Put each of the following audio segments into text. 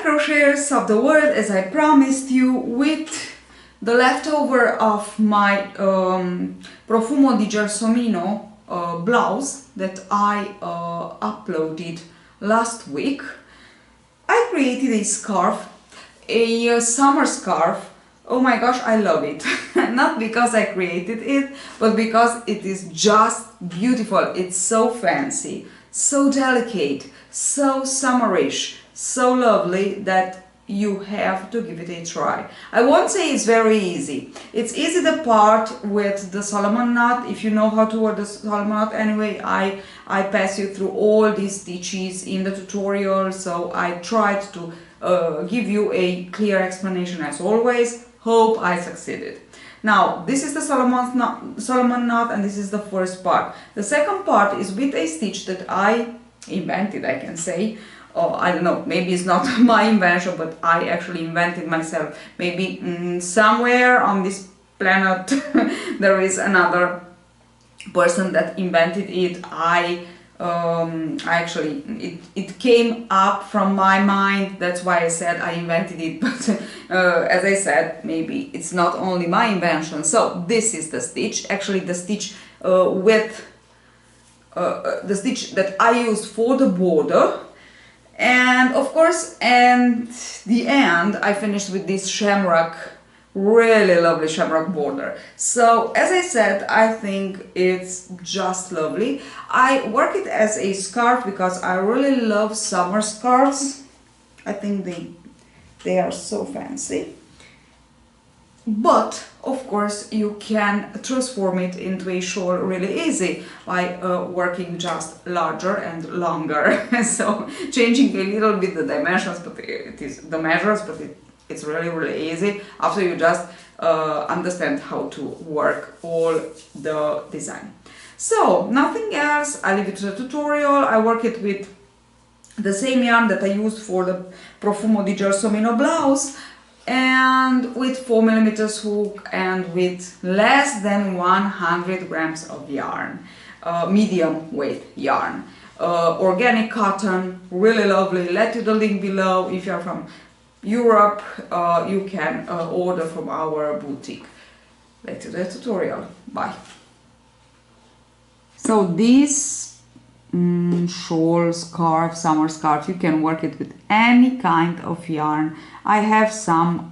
crocheters of the world, as I promised you, with the leftover of my Profumo di Gelsomino blouse that I uploaded last week, I created a scarf, a summer scarf. Oh my gosh, I love it. Not because I created it, but because it is just beautiful. It's so fancy, so delicate, so summerish, so lovely that you have to give it a try. I won't say it's very easy. It's easy the part with the Solomon knot. If you know how to wear the Solomon knot, anyway, I pass you through all these stitches in the tutorial, so I tried to give you a clear explanation as always. Hope I succeeded. Now, this is the Solomon knot, and this is the first part. The second part is with a stitch that I invented, I can say. I don't know, maybe it's not my invention, but I actually invented myself. Maybe somewhere on this planet there is another person that invented it. It came up from my mind, that's why I said I invented it, but as I said, maybe it's not only my invention. So this is the stitch, actually the stitch the stitch that I used for the border. And of course, and the end, I finished with this shamrock, really lovely shamrock border. So as I said, I think it's just lovely. I work it as a scarf because I really love summer scarves. I think they are so fancy. But of course you can transform it into a shawl really easy by working just larger and longer. So changing a little bit the dimensions, but the measures, but it's really easy after you just understand how to work all the design. So nothing else, I leave it to the tutorial. I work it with the same yarn that I used for the Profumo di Gelsomino blouse, and with 4mm hook and with less than 100 grams of yarn, medium weight yarn, organic cotton, really lovely. Let you the link below. If you're from Europe, you can order from our boutique. Let's do the tutorial. Bye. So this shawl, scarf, summer scarf, you can work it with any kind of yarn. I have some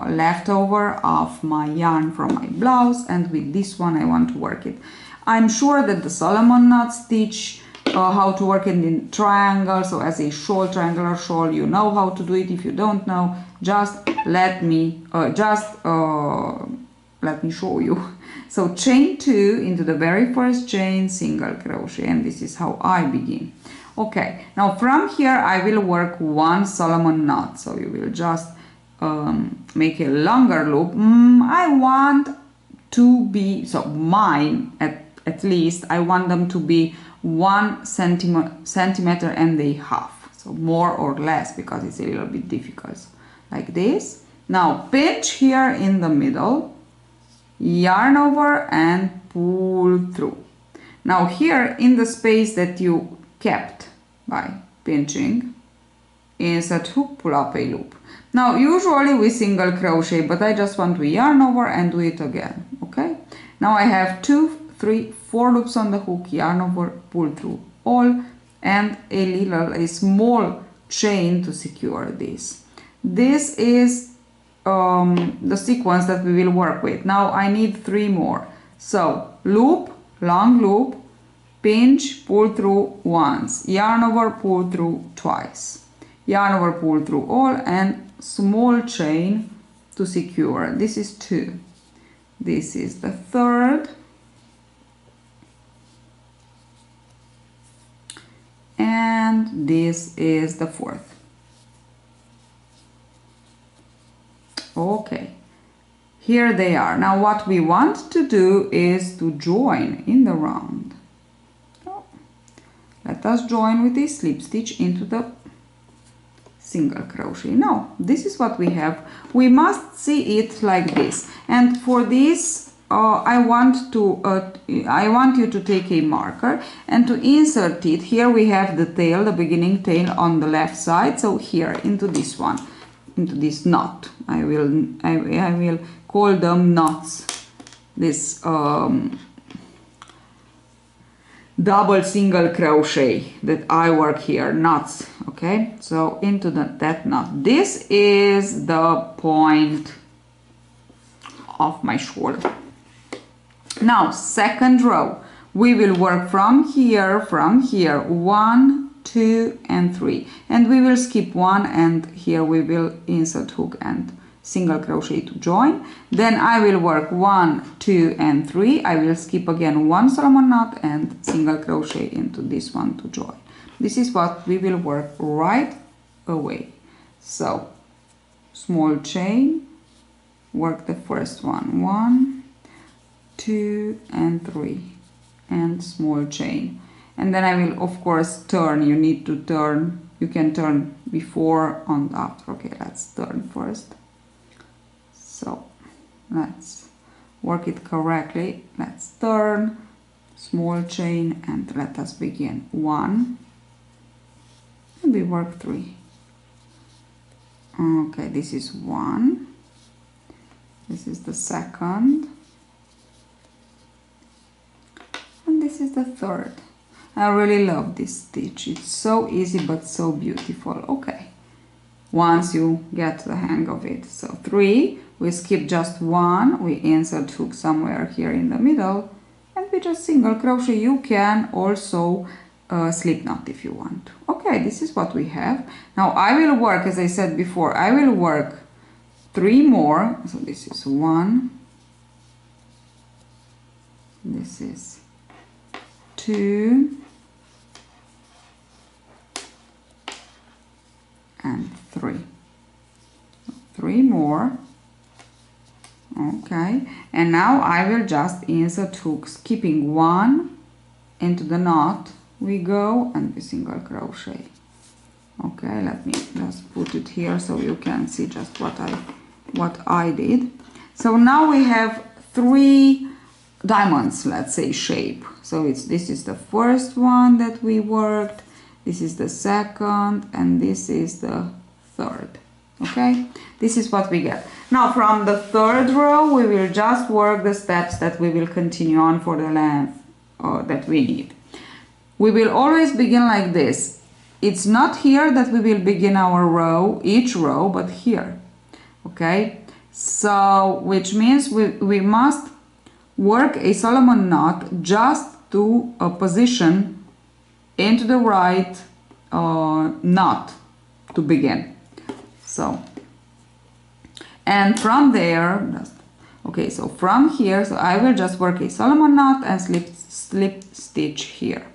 leftover of my yarn from my blouse, and with this one I want to work it. I'm sure that the Solomon knot stitch, how to work it in triangle, so as a shawl, triangular shawl, you know how to do it. If you don't know, just let me show you. So chain 2 into the very first chain, single crochet, and this is how I begin. Okay, now from here I will work one Solomon knot, so you will just make a longer loop. I want to be, so mine at least, I want them to be 1 centimeter and a half, so more or less, because it's a little bit difficult, like this. Now pinch here in the middle, yarn over and pull through. Now here in the space that you kept by pinching, insert hook, pull up a loop. Now usually we single crochet, but I just want to yarn over and do it again. Okay, now I have 2, 3, 4 loops on the hook, yarn over, pull through all, and a small chain to secure this. This is the sequence that we will work with. Now I need 3 more. So loop, long loop, pinch, pull through once, yarn over, pull through twice, yarn over, pull through all, and small chain to secure. This is 2. This is the 3rd, and this is the 4th. Okay, here they are. Now what we want to do is to join in the round. So let us join with a slip stitch into the single crochet. Now this is what we have. We must see it like this, and for this I want you to take a marker and to insert it. Here we have the tail, the beginning tail on the left side. So here into this one, into this knot. I will call them knots. This double single crochet that I work here, knots. Okay, so into that knot. This is the point of my shawl. Now second row, we will work from here 1, 2 and 3, and we will skip 1, and here we will insert hook and single crochet to join. Then I will work 1, 2 and 3. I will skip again 1 Solomon knot and single crochet into this one to join. This is what we will work right away. So small chain, work the first one, 1, 2 and 3, and small chain, and then I will of course turn. You need to turn, you can turn before and after. Okay, let's turn first. So let's work it correctly. Let's turn, small chain, and let us begin. 1, and we work 3. Okay, this is 1, this is the second, and this is the third. I really love this stitch. It's so easy but so beautiful. Okay, once you get the hang of it. So 3, we skip just 1, we insert hook somewhere here in the middle, and we just single crochet. You can also slip knot if you want. Okay, this is what we have. Now I will work, as I said before, I will work 3 more. So this is 1, this is 2 and 3. 3 more. Okay, and now I will just insert hook, skipping 1 into the knot. We go and we single crochet. Okay, let me just put it here so you can see just what I did. So now we have 3 diamonds, let's say, shape. So this is the first one that we worked, this is the second, and this is the third. Okay, this is what we get. Now from the third row we will just work the steps that we will continue on for the length that we need. We will always begin like this. It's not here that we will begin our row, each row, but here. Okay, so which means we must work a Solomon knot just to position into the right knot to begin. So, and from there, okay, so from here, so I will just work a Solomon knot and slip stitch here.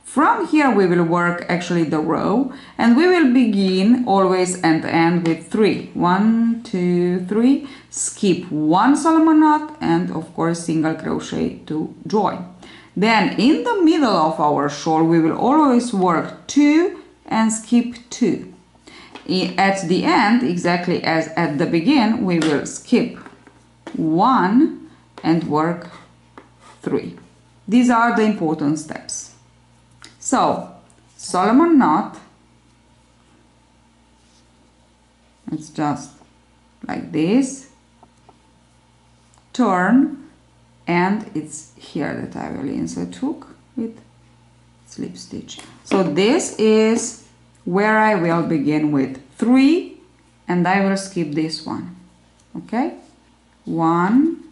From here we will work actually the row, and we will begin always and end with 3. 1, 2, 3, skip 1 Solomon knot, and of course single crochet to join. Then in the middle of our shawl we will always work 2 and skip 2. At the end, exactly as at the beginning, we will skip 1 and work 3. These are the important steps. So, Solomon knot, it's just like this, turn, and it's here that I will insert hook with slip stitch. So this is where I will begin with 3, and I will skip this one. Okay, 1,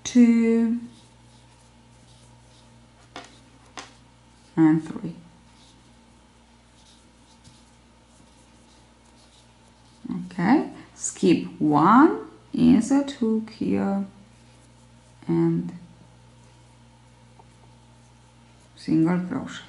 2 and 3. Okay, skip 1, insert hook here, and single crochet.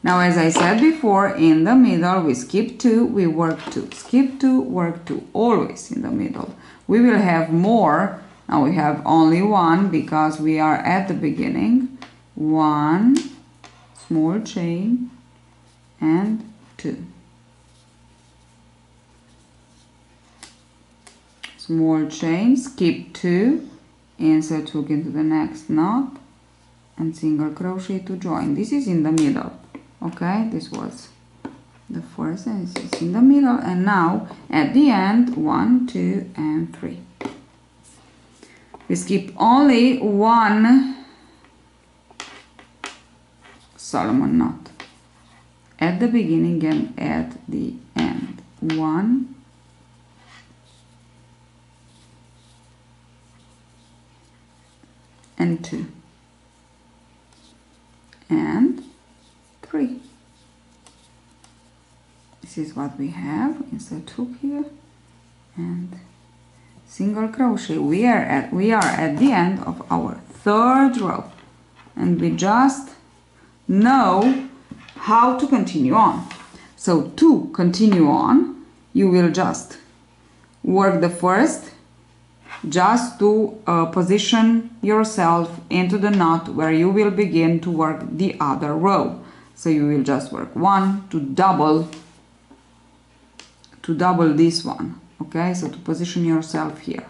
Now, as I said before, in the middle we skip 2, we work 2, skip 2, work 2, always in the middle. We will have more. Now we have only 1 because we are at the beginning. 1 small chain and 2. Small chain, skip 2, insert hook into the next knot, and single crochet to join. This is in the middle. Okay, this was the first, and this is in the middle, and now at the end 1, 2, and 3. We skip only one Solomon knot at the beginning and at the end. 1 and 2 and 3. This is what we have. Insert hook here and single crochet. We are at the end of our third row, and we just know how to continue on. So to continue on, you will just work the first, just to position yourself into the knot where you will begin to work the other row. So you will just work 1 to double this one. Okay, so to position yourself here.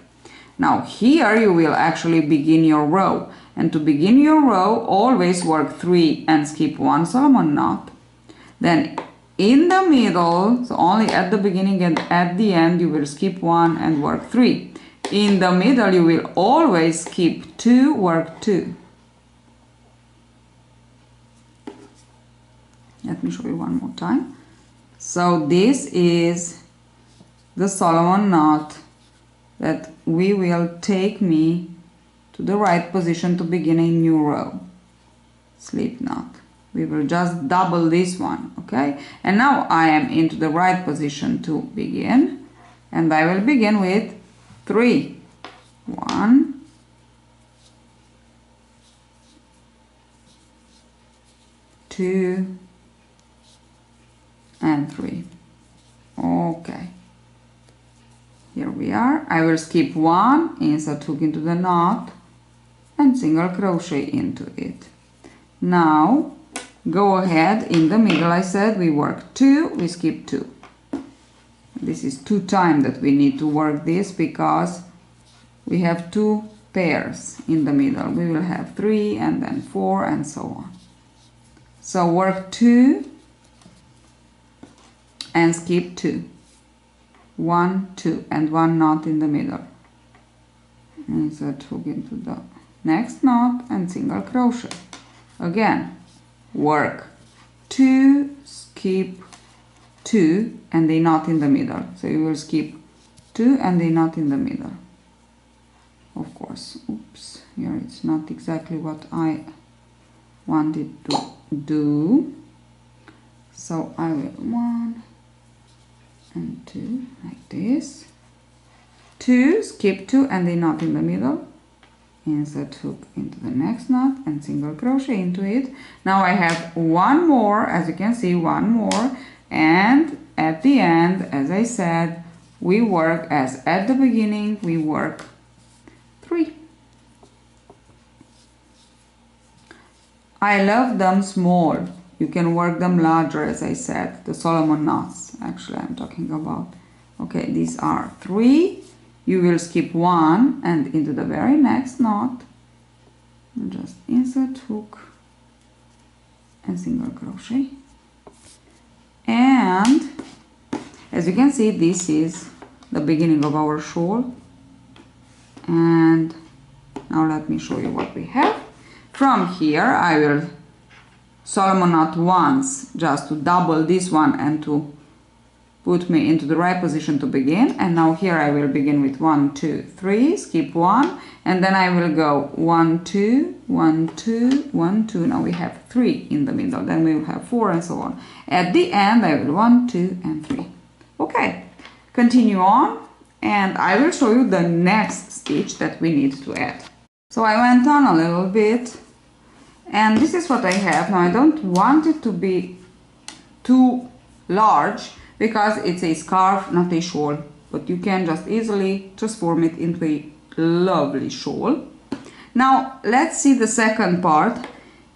Now here you will actually begin your row, and to begin your row always work 3 and skip 1 Solomon knot. Then in the middle, so only at the beginning and at the end, you will skip 1 and work 3. In the middle you will always skip 2, work 2. Let me show you one more time. So this is the Solomon knot that will take me to the right position to begin a new row. Slip knot. We will just double this one, okay? And now I am into the right position to begin, and I will begin with 3. 1, 2, and 3. Okay. Here we are. I will skip 1, insert hook into the knot, and single crochet into it. Now go ahead in the middle. I said we work 2, we skip 2. This is 2 times that we need to work this, because we have 2 pairs in the middle. We will have 3 and then 4 and so on. So work 2 and skip 2. 1, 2, and 1 knot in the middle. Insert hook into the next knot and single crochet. Again, work 2, skip 2, and a knot in the middle. So you will skip 2 and a knot in the middle. Of course, oops, here it's not exactly what I wanted to do. So I will 1 and 2 like this. 2, skip 2 and a knot in the middle. Insert hook into the next knot and single crochet into it. Now I have 1 more, as you can see, 1 more, and at the end, as I said, we work as at the beginning we work 3. I love them small. You can work them larger, as I said, the Solomon knots actually I'm talking about. Okay, these are 3. You will skip 1 and into the very next knot, and just insert hook and single crochet. And as you can see, this is the beginning of our shawl. And now let me show you what we have. From here I will Solomon knot once, just to double this one and to put me into the right position to begin. And now here I will begin with 1, 2, 3, skip 1, and then I will go 1, 2, 1, 2, 1, 2. Now we have 3 in the middle, then we will have 4 and so on. At the end I will 1, 2, and 3. Okay, continue on, and I will show you the next stitch that we need to add. So I went on a little bit, and this is what I have. Now I don't want it to be too large, because it's a scarf, not a shawl, but you can just easily transform it into a lovely shawl. Now let's see the second part.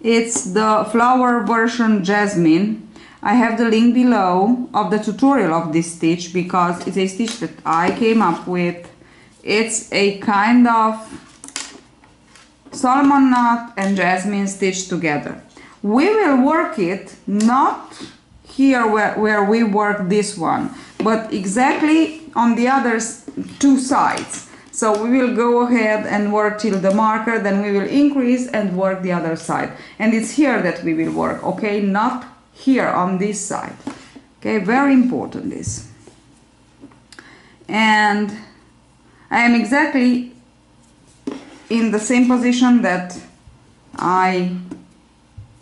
It's the flower version Jasmine. I have the link below of the tutorial of this stitch, because it's a stitch that I came up with. It's a kind of Solomon knot and jasmine stitch together. We will work it not here where we work this one, but exactly on the other two sides. So we will go ahead and work till the marker, then we will increase and work the other side. And it's here that we will work, okay? Not here on this side. Okay, very important this. And I am exactly in the same position that I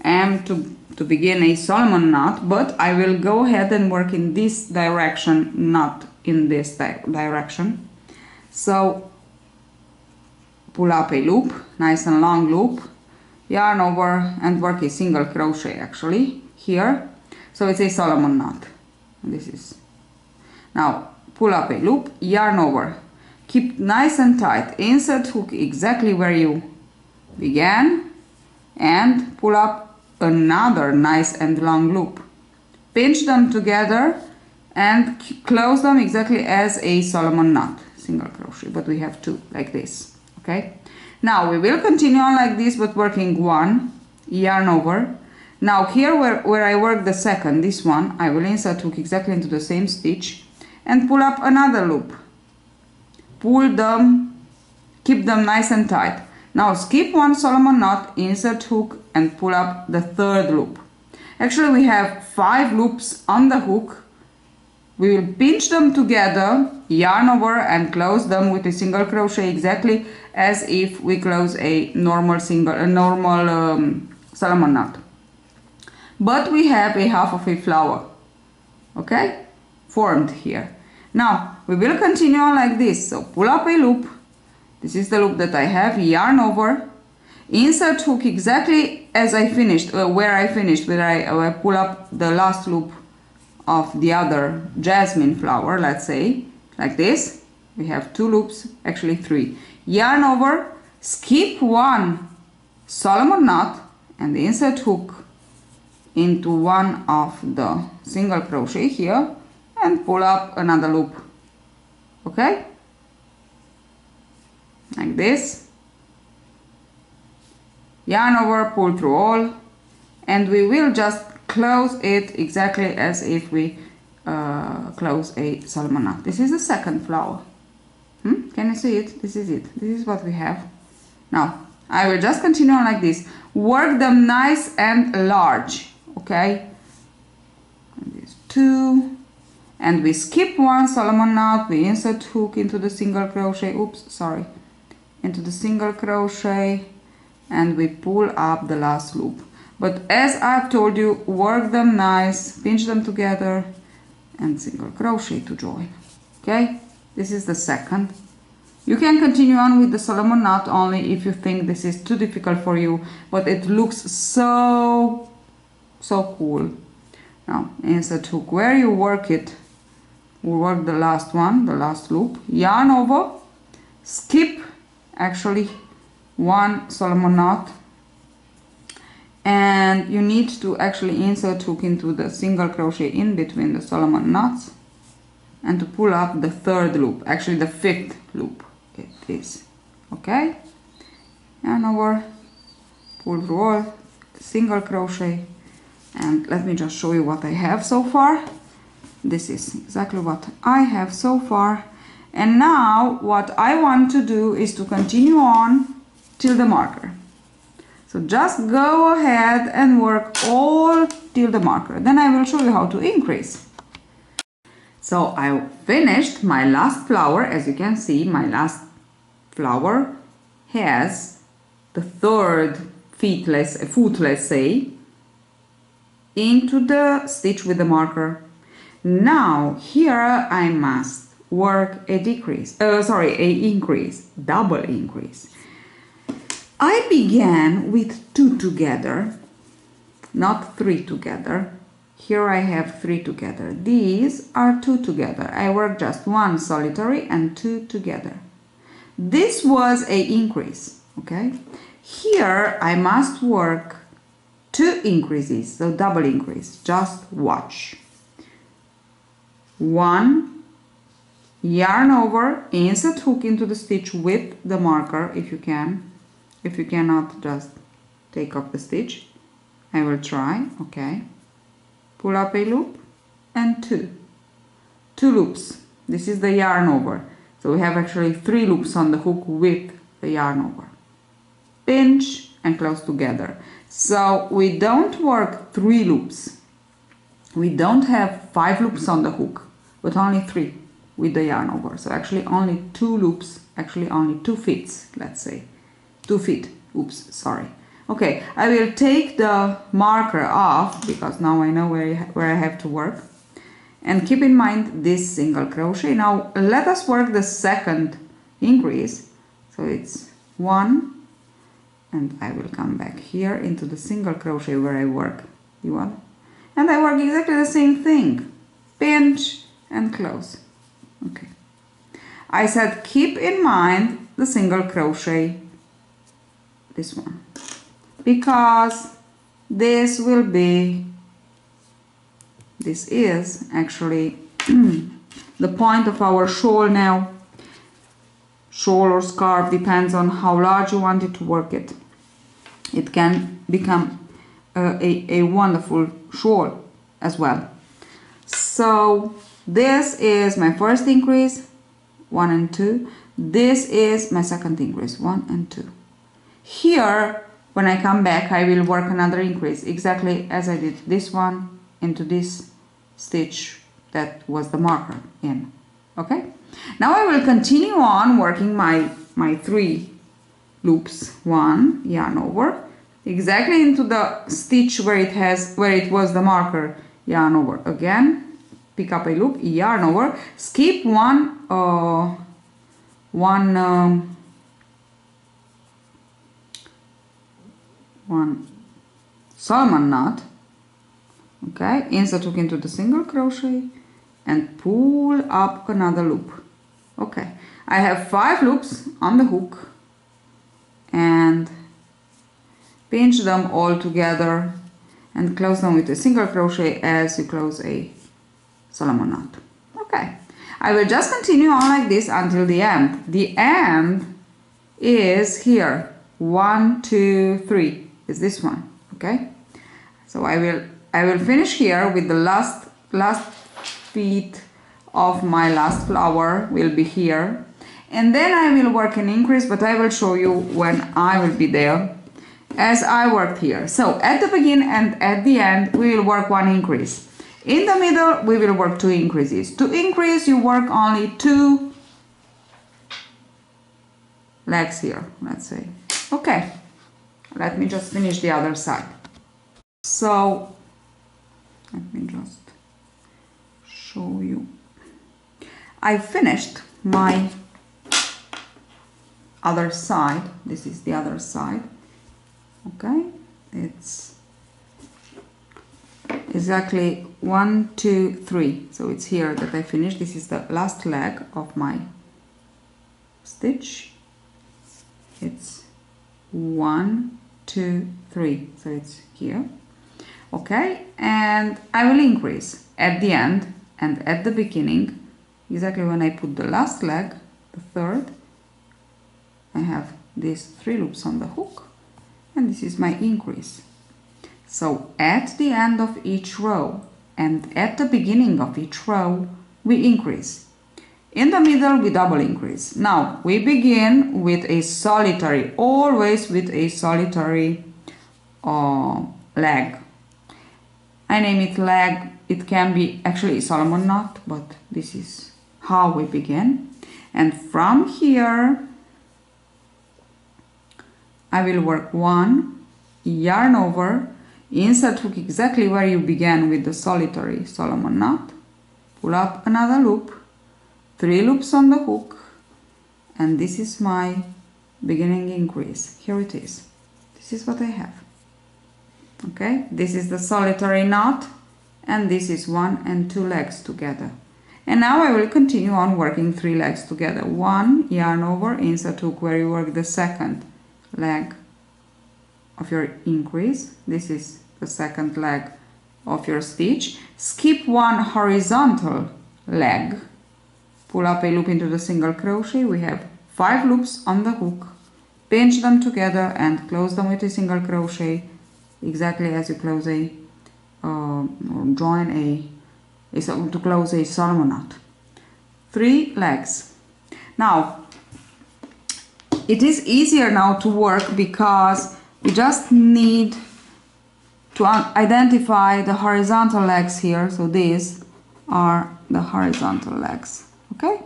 am to begin a Solomon knot, but I will go ahead and work in this direction, not in this direction. So pull up a loop, nice and long loop, yarn over and work a single crochet actually here. So it's a Solomon knot. This is, now pull up a loop, yarn over, keep nice and tight, insert hook exactly where you began, and pull up another nice and long loop. Pinch them together and close them exactly as a Solomon knot, single crochet, but we have two like this. Okay, now we will continue on like this, but working one, yarn over. Now here where I work the second, this one, I will insert hook exactly into the same stitch and pull up another loop. Pull them, keep them nice and tight. Now skip one Solomon knot, insert hook and pull up the third loop. Actually we have 5 loops on the hook. We will pinch them together, yarn over and close them with a single crochet exactly as if we close a normal Solomon knot. But we have a half of a flower, okay, formed here. Now we will continue on like this. So pull up a loop. This is the loop that I have, yarn over, insert hook exactly as I finished, where I pull up the last loop of the other jasmine flower, let's say, like this. We have 2 loops, actually 3. Yarn over, skip one Solomon knot and insert hook into one of the single crochet here and pull up another loop, okay, like this. Yarn over, pull through all, and we will just close it exactly as if we close a Solomon knot. This is the second flower. Can you see it? This is it. This is what we have. Now I will just continue on like this. Work them nice and large, okay? And these 2, and we skip one Solomon knot. We insert hook into the single crochet. Oops, sorry. Into the single crochet, and we pull up the last loop. But as I've told you, work them nice, pinch them together and single crochet to join. Okay, this is the second. You can continue on with the Solomon knot only if you think this is too difficult for you, but it looks so cool. Now insert hook where you work it. We'll work the last one, the last loop, yarn over, skip actually one Solomon knot, and you need to actually insert hook into the single crochet in between the Solomon knots and to pull up the third loop, actually the 5th loop it is, okay? Yarn over, pull through all, single crochet, and let me just show you what I have so far. This is exactly what I have so far, and now what I want to do is to continue on till the marker. So just go ahead and work all till the marker. Then I will show you how to increase. So I finished my last flower. As you can see, my last flower has the 3rd foot, let's say, into the stitch with the marker. Now here I must work a increase, double increase. I began with 2 together, not 3 together. Here I have 3 together. These are 2 together. I work just 1 solitary and 2 together. This was a increase, okay? Here I must work 2 increases, so double increase. Just watch. 1, yarn over, insert hook into the stitch with the marker if you can. If you cannot, just take off the stitch. I will try. Okay, pull up a loop and 2 loops. This is the yarn over, so we have actually 3 loops on the hook with the yarn over. Pinch and close together. So we don't work 3 loops. We don't have 5 loops on the hook, but only 3 with the yarn over. So actually only 2 loops, actually only 2 fits, let's say. 2 feet, oops, sorry. Okay, I will take the marker off because now I know where I have to work. And keep in mind this single crochet. Now let us work the second increase. So it's 1, and I will come back here into the single crochet where I work. You want? And I work exactly the same thing. Pinch and close. Okay. I said keep in mind the single crochet, this one, because this is actually the point of our shawl now. Shawl or scarf, depends on how large you want it to work it. It can become a wonderful shawl as well. So this is my first increase, 1 and 2. This is my second increase, 1 and 2. Here, when I come back, I will work another increase, exactly as I did this one into this stitch that was the marker in. Okay? Now I will continue on working my 3 loops. 1, yarn over, exactly into the stitch where it was the marker, yarn over again, pick up a loop, yarn over, skip one Solomon knot. Okay, insert hook into the single crochet and pull up another loop. Okay, I have 5 loops on the hook and pinch them all together and close them with a single crochet as you close a Solomon knot. Okay, I will just continue on like this until the end. The end is here. 1, 2, 3 is this one. Okay, so I will finish here with the last feet of my last flower will be here, and then I will work an increase, but I will show you when I will be there as I worked here. So at the beginning and at the end we will work 1 increase. In the middle we will work 2 increases. To increase you work only 2 legs here, let's say. Okay, let me just finish the other side. So let me just show you. I finished my other side. This is the other side. Okay, it's exactly 1, 2, 3. So it's here that I finished. This is the last leg of my stitch. It's 1, 2, 3. So it's here. Okay, and I will increase at the end and at the beginning, exactly when I put the last leg, the third. I have these 3 loops on the hook, and this is my increase. So at the end of each row and at the beginning of each row we increase. In the middle we double increase. Now we begin with a solitary, always with a solitary leg. I name it leg. It can be actually a Solomon knot, but this is how we begin. And from here I will work 1, yarn over, insert hook exactly where you began with the solitary Solomon knot, pull up another loop, 3 loops on the hook, and this is my beginning increase. Here it is. This is what I have. Okay, this is the solitary knot, and this is 1 and 2 legs together. And now I will continue on working 3 legs together. 1, yarn over, insert hook where you work the second leg of your increase. This is the second leg of your stitch, skip one horizontal leg, pull up a loop into the single crochet. We have 5 loops on the hook, pinch them together and close them with a single crochet, exactly as you close a or join to close a Solomon knot. 3 legs. Now it is easier now to work because we just need to identify the horizontal legs here. So these are the horizontal legs. Okay,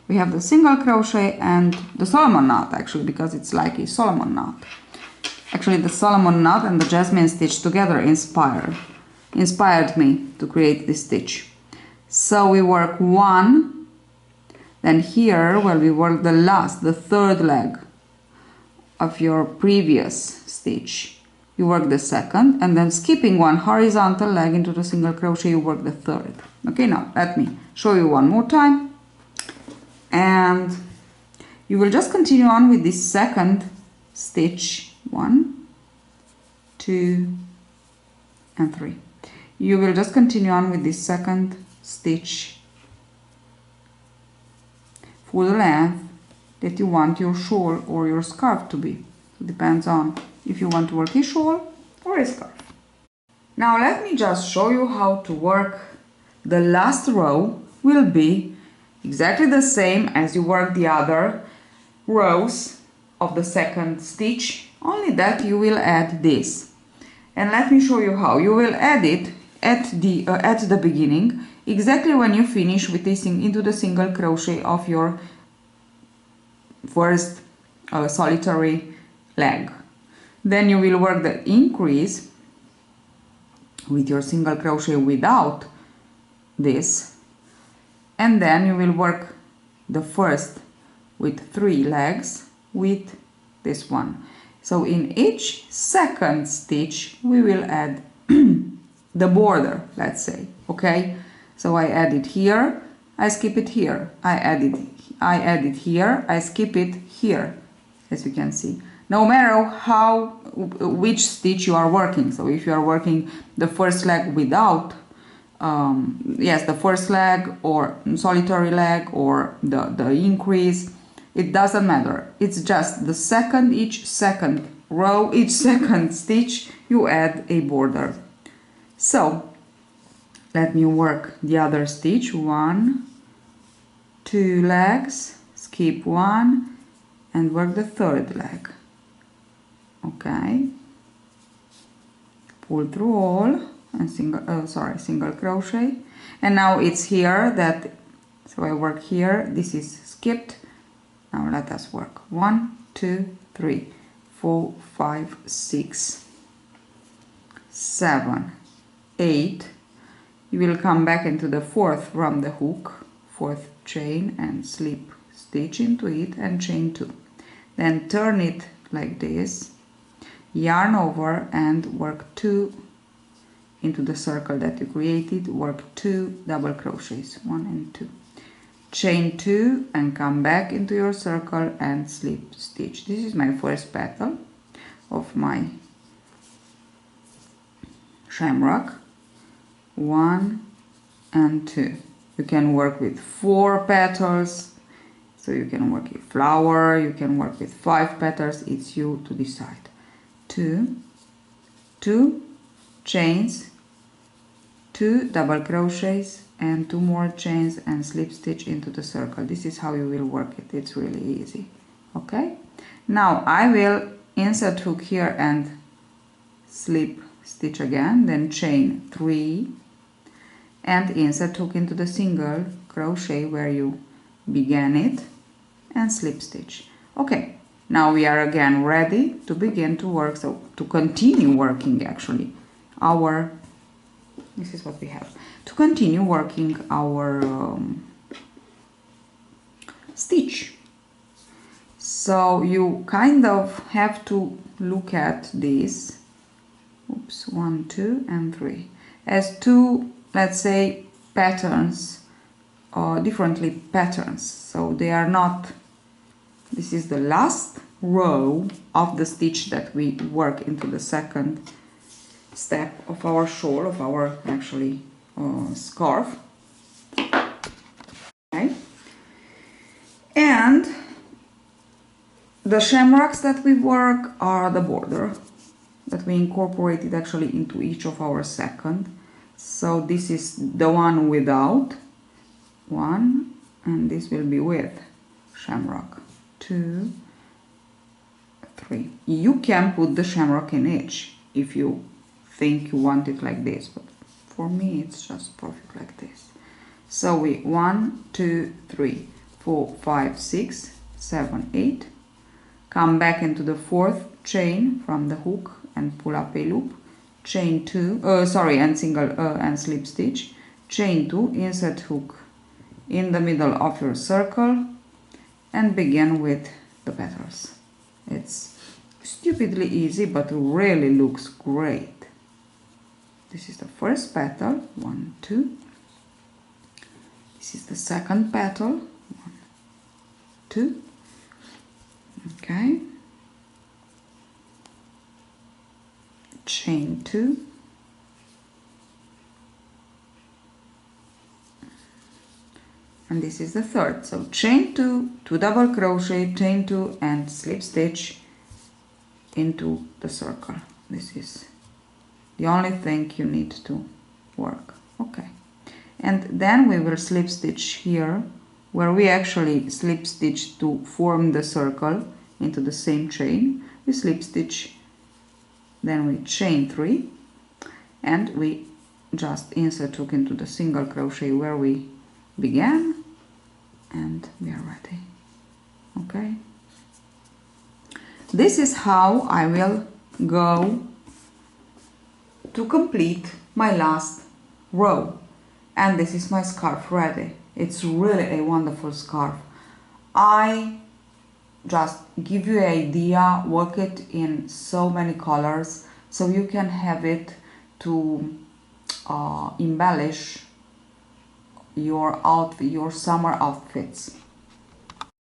we have the single crochet and the Solomon knot, actually, because it's like a Solomon knot. Actually, the Solomon knot and the jasmine stitch together inspired me to create this stitch. So we work 1, then here, well, we work the third leg of your previous stitch. You work the second, and then skipping 1 horizontal leg into the single crochet, you work the third. Okay, now let me show you one more time. And you will just continue on with this second stitch. 1, 2, and 3. You will just continue on with this second stitch full length that you want your shawl or your scarf to be. It depends on if you want to work a shawl or a scarf. Now let me just show you how to work. The last row will be exactly the same as you work the other rows of the second stitch, only that you will add this. And let me show you how. You will add it at the beginning, exactly when you finish with this into the single crochet of your first solitary leg. Then you will work the increase with your single crochet without this, and then you will work the first with 3 legs with this one. So in each second stitch we will add the border, let's say. Okay, so I add it here, I skip it here, I add it here, I skip it here, as you can see, no matter which stitch you are working. So if you are working the first leg without the first leg or solitary leg or the increase, it doesn't matter. It's just the second, each second row, each second stitch you add a border. So let me work the other stitch. 1, 2 legs, skip 1 and work the third leg. Okay, pull through all and single crochet, and now it's here that, so I work here, this is skipped. Now let us work 1, 2, 3, 4, 5, 6, 7, 8. You will come back into the 4th from the hook, 4th chain, and slip stitch into it and chain 2. Then turn it like this, yarn over and work 2 into the circle that you created, work 2 double crochets, 1 and 2, chain 2 and come back into your circle and slip stitch. This is my first petal of my shamrock. 1 and 2. You can work with 4 petals, so you can work a flower, you can work with 5 petals, it's you to decide. 2 chains, 2 double crochets and 2 more chains and slip stitch into the circle. This is how you will work it. It's really easy. Okay, now I will insert hook here and slip stitch again, then chain 3 and insert hook into the single crochet where you began it and slip stitch. Okay, now we are again ready to begin to work, so to continue working actually our, this is what we have, to continue working our stitch. So you kind of have to look at this, oops, 1, 2 and 3 as 2, let's say, patterns, or differently patterns. So they are not, this is the last row of the stitch that we work into the second step of our shawl, of our actually scarf. Okay. And the shamrocks that we work are the border that we incorporated actually into each of our second. So this is the one without one, and this will be with shamrock. 2, 3. You can put the shamrock in each if you think you want it like this, but for me it's just perfect like this. So we 1, 2, 3, 4, 5, 6, 7, 8. Come back into the fourth chain from the hook and pull up a loop. Chain 2, and single and slip stitch. Chain 2, insert hook in the middle of your circle, and begin with the petals. It's stupidly easy, but really looks great. This is the first petal, 1, 2. This is the second petal, 1, 2. Okay. Chain 2. And this is the third. So chain 2, 2 double crochet, chain 2, and slip stitch into the circle. This is the only thing you need to work. Okay. And then we will slip stitch here where we actually slip stitch to form the circle into the same chain. We slip stitch, then we chain 3, and we just insert hook into the single crochet where we began, and we are ready. Okay, this is how I will go to complete my last row, and this is my scarf ready. It's really a wonderful scarf. I just give you an idea, work it in so many colors so you can have it to embellish your outfit, your summer outfits.